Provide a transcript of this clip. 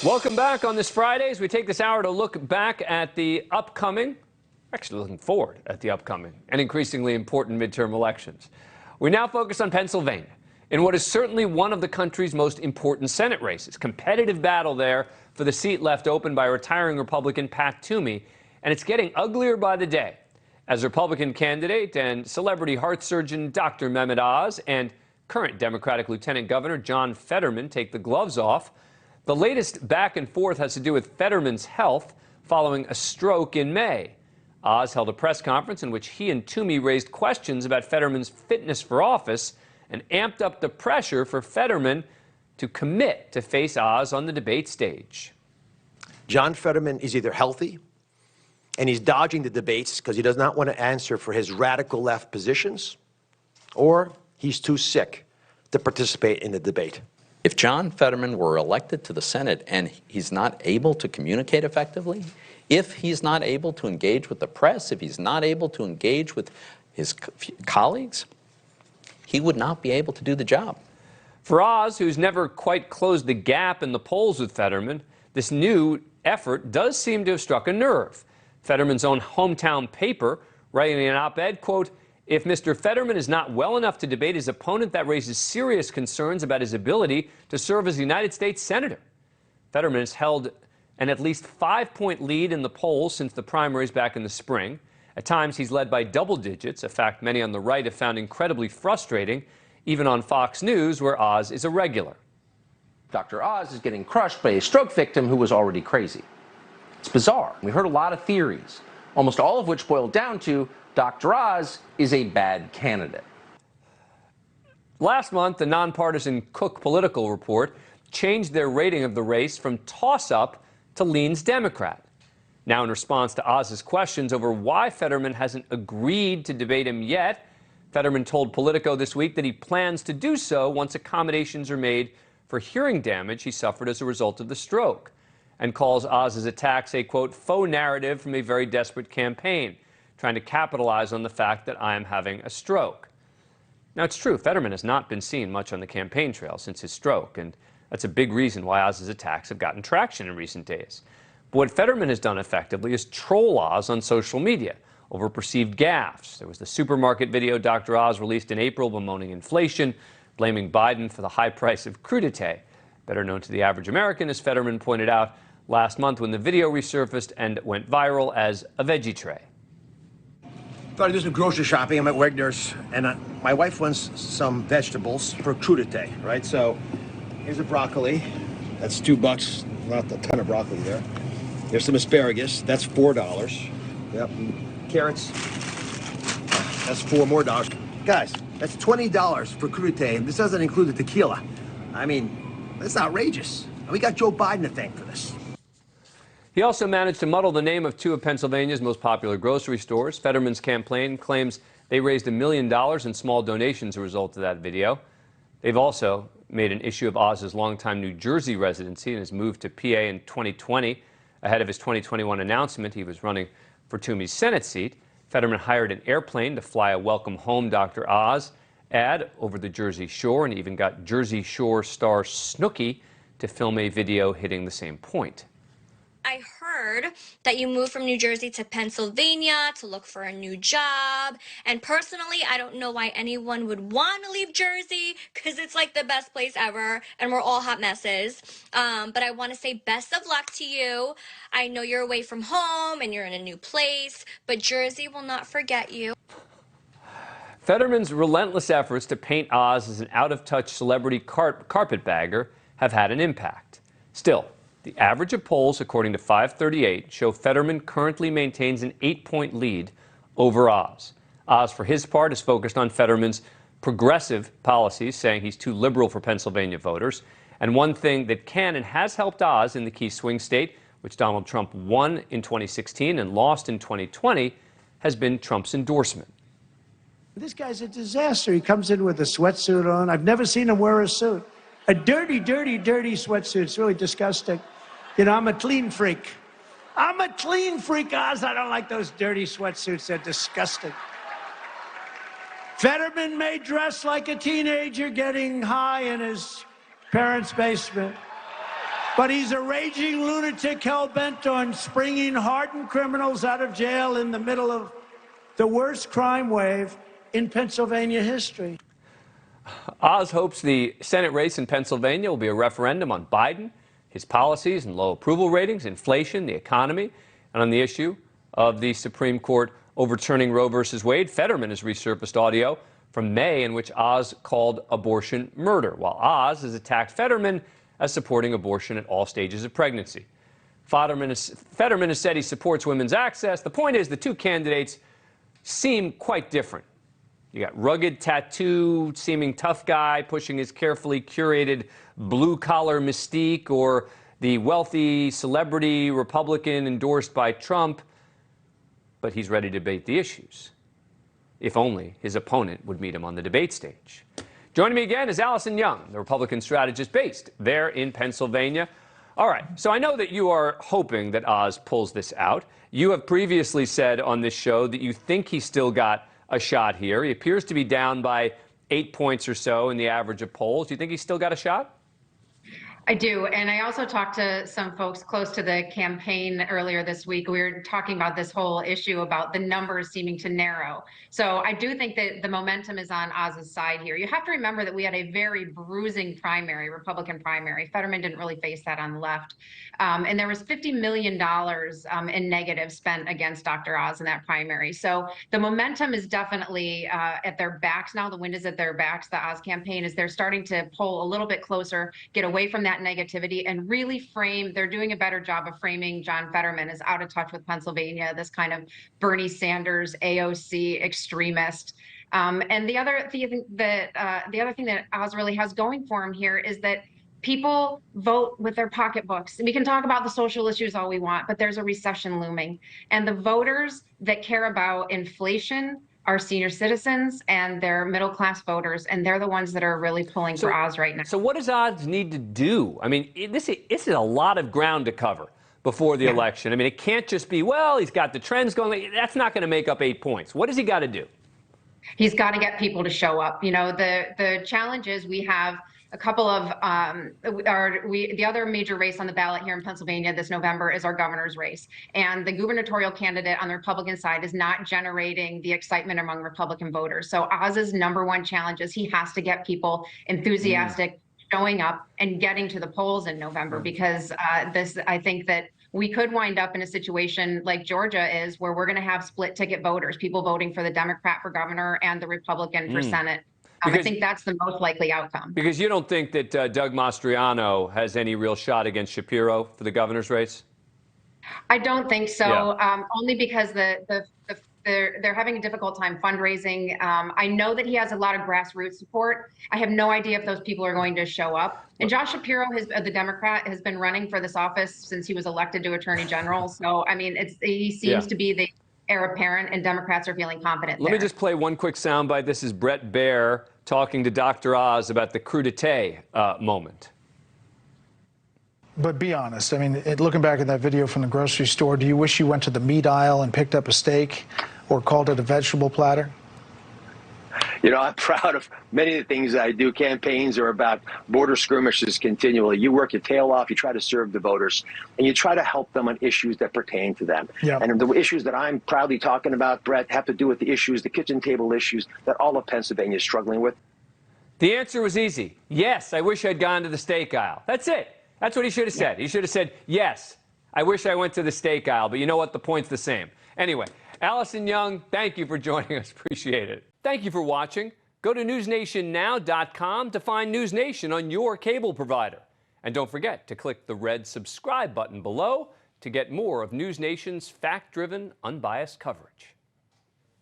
Welcome back on this Friday as we take this hour to look back at the upcoming, actually looking forward at the upcoming and increasingly important midterm elections. We now focus on Pennsylvania in what is certainly one of the country's most important Senate races. Competitive battle there for the seat left open by retiring Republican Pat Toomey, and it's getting uglier by the day as Republican candidate and celebrity heart surgeon Dr. Mehmet Oz and current Democratic Lieutenant Governor John Fetterman take the gloves off. The latest back and forth has to do with Fetterman's health following a stroke in May. Oz held a press conference in which he and Toomey raised questions about Fetterman's fitness for office and amped up the pressure for Fetterman to commit to face Oz on the debate stage. John Fetterman is either healthy and he's dodging the debates because he does not want to answer for his radical left positions, or he's too sick to participate in the debate. If John Fetterman were elected to the Senate and he's not able to communicate effectively, if he's not able to engage with the press, if he's not able to engage with his colleagues, he would not be able to do the job. For Oz, who's never quite closed the gap in the polls with Fetterman, this new effort does seem to have struck a nerve. Fetterman's own hometown paper, writing in an op-ed, quote, "If Mr. Fetterman is not well enough to debate his opponent, that raises serious concerns about his ability to serve as a United States Senator." Fetterman has held an at least 5-point lead in the polls since the primaries back in the spring. At times, he's led by double digits, a fact many on the right have found incredibly frustrating, even on Fox News, where Oz is a regular. Dr. Oz is getting crushed by a stroke victim who was already crazy. It's bizarre. We heard a lot of theories, almost all of which boiled down to Dr. Oz is a bad candidate. Last month, the nonpartisan Cook Political Report changed their rating of the race from toss-up to leans Democrat. Now, in response to Oz's questions over why Fetterman hasn't agreed to debate him yet, Fetterman told Politico this week that he plans to do so once accommodations are made for hearing damage he suffered as a result of the stroke, and calls Oz's attacks a, quote, faux narrative from a very desperate campaign, trying to capitalize on the fact that I am having a stroke. Now, it's true, Fetterman has not been seen much on the campaign trail since his stroke, and that's a big reason why Oz's attacks have gotten traction in recent days. But what Fetterman has done effectively is troll Oz on social media over perceived gaffes. There was the supermarket video Dr. Oz released in April bemoaning inflation, blaming Biden for the high price of crudité, better known to the average American, as Fetterman pointed out last month when the video resurfaced and went viral as a veggie tray. Thought I'd do some grocery shopping. I'm at Wegner's, and my wife wants some vegetables for crudité, right? So here's a broccoli. That's $2. Not a ton of broccoli there. There's some asparagus. That's $4. Yep. Carrots. That's $4 more. Guys, that's $20 for crudité, and this doesn't include the tequila. I mean, that's outrageous. And we got Joe Biden to thank for this. He also managed to muddle the name of two of Pennsylvania's most popular grocery stores. Fetterman's campaign claims they raised $1 million in small donations as a result of that video. They've also made an issue of Oz's longtime New Jersey residency and his move to PA in 2020. Ahead of his 2021 announcement, he was running for Toomey's Senate seat. Fetterman hired an airplane to fly a Welcome Home Dr. Oz ad over the Jersey Shore, and even got Jersey Shore star Snooki to film a video hitting the same point. I heard that you moved from New Jersey to Pennsylvania to look for a new job. And personally, I don't know why anyone would want to leave Jersey because it's like the best place ever and we're all hot messes. But I want to say best of luck to you. I know you're away from home and you're in a new place, but Jersey will not forget you. Fetterman's relentless efforts to paint Oz as an out-of-touch celebrity carpetbagger have had an impact. Still, the average of polls, according to 538, show Fetterman currently maintains an 8-point lead over Oz. Oz, for his part, is focused on Fetterman's progressive policies, saying he's too liberal for Pennsylvania voters. And one thing that can and has helped Oz in the key swing state, which Donald Trump won in 2016 and lost in 2020, has been Trump's endorsement. This guy's a disaster. He comes in with a sweatsuit on. I've never seen him wear a suit. A dirty, dirty, dirty sweatsuit. It's really disgusting. You know, I'm a clean freak. I'm a clean freak, Oz. I don't like those dirty sweatsuits. They're disgusting. Fetterman may dress like a teenager getting high in his parents' basement. But he's a raging lunatic hell-bent on springing hardened criminals out of jail in the middle of the worst crime wave in Pennsylvania history. Oz hopes the Senate race in Pennsylvania will be a referendum on Biden, his policies and low approval ratings, inflation, the economy, and on the issue of the Supreme Court overturning Roe v. Wade. Fetterman has resurfaced audio from May in which Oz called abortion murder, while Oz has attacked Fetterman as supporting abortion at all stages of pregnancy. Fetterman has said he supports women's access. The point is the two candidates seem quite different. You got rugged, tattooed, seeming tough guy pushing his carefully curated blue-collar mystique, or the wealthy celebrity Republican endorsed by Trump, but he's ready to debate the issues. If only his opponent would meet him on the debate stage. Joining me again is Allison Young, the Republican strategist based there in Pennsylvania. All right, so I know that you are hoping that Oz pulls this out. You have previously said on this show that you think he's still got a shot here. He appears to be down by 8 points or so in the average of polls. Do you think he's still got a shot? I do. And I also talked to some folks close to the campaign earlier this week. We were talking about this whole issue about the numbers seeming to narrow. So I do think that the momentum is on Oz's side here. You have to remember that we had a very bruising primary, Republican primary. Fetterman didn't really face that on the left. And there was $50 million in negatives spent against Dr. Oz in that primary. So the momentum is definitely at their backs now. The wind is at their backs, the Oz campaign, is they're starting to pull a little bit closer, get away from that negativity, and really frame, they're doing a better job of framing John Fetterman as out of touch with Pennsylvania, this kind of Bernie Sanders, AOC extremist. And the other thing that Oz really has going for him here is that people vote with their pocketbooks. And we can talk about the social issues all we want, but there's a recession looming. And the voters that care about inflation are senior citizens and they're middle-class voters, and they're the ones that are really pulling for Oz right now. So what does Oz need to do? I mean, this is a lot of ground to cover before the election. I mean, it can't just be, well, he's got the trends going. That's not going to make up 8 points. What does he got to do? He's got to get people to show up. You know, the challenge is we have a couple of the other major race on the ballot here in Pennsylvania this November is our governor's race. And the gubernatorial candidate on the Republican side is not generating the excitement among Republican voters. So Oz's number one challenge is he has to get people enthusiastic, showing up and getting to the polls in November, because I think that we could wind up in a situation like Georgia is, where we're going to have split ticket voters, people voting for the Democrat for governor and the Republican for Senate. I think that's the most likely outcome. Because you don't think that Doug Mastriano has any real shot against Shapiro for the governor's race? I don't think so, only because they're having a difficult time fundraising. I know that he has a lot of grassroots support. I have no idea if those people are going to show up. And Josh Shapiro, the Democrat, has been running for this office since he was elected to Attorney General. So, I mean, he seems to be the heir apparent, and Democrats are feeling confident Let me just play one quick soundbite. This is Brett Baer talking to Dr. Oz about the crudité moment. But be honest. I mean, looking back at that video from the grocery store, do you wish you went to the meat aisle and picked up a steak or called it a vegetable platter? You know, I'm proud of many of the things I do. Campaigns are about border skirmishes continually. You work your tail off, you try to serve the voters, and you try to help them on issues that pertain to them. Yep. And the issues that I'm proudly talking about, Brett, have to do with the issues, the kitchen table issues that all of Pennsylvania is struggling with. The answer was easy. Yes, I wish I'd gone to the steak aisle. That's it. That's what he should have said. He should have said, yes, I wish I went to the steak aisle, but you know what? The point's the same. Anyway, Allison Young, thank you for joining us. Appreciate it. Thank you for watching. Go to newsnationnow.com to find NewsNation on your cable provider. And don't forget to click the red subscribe button below to get more of NewsNation's fact-driven, unbiased coverage.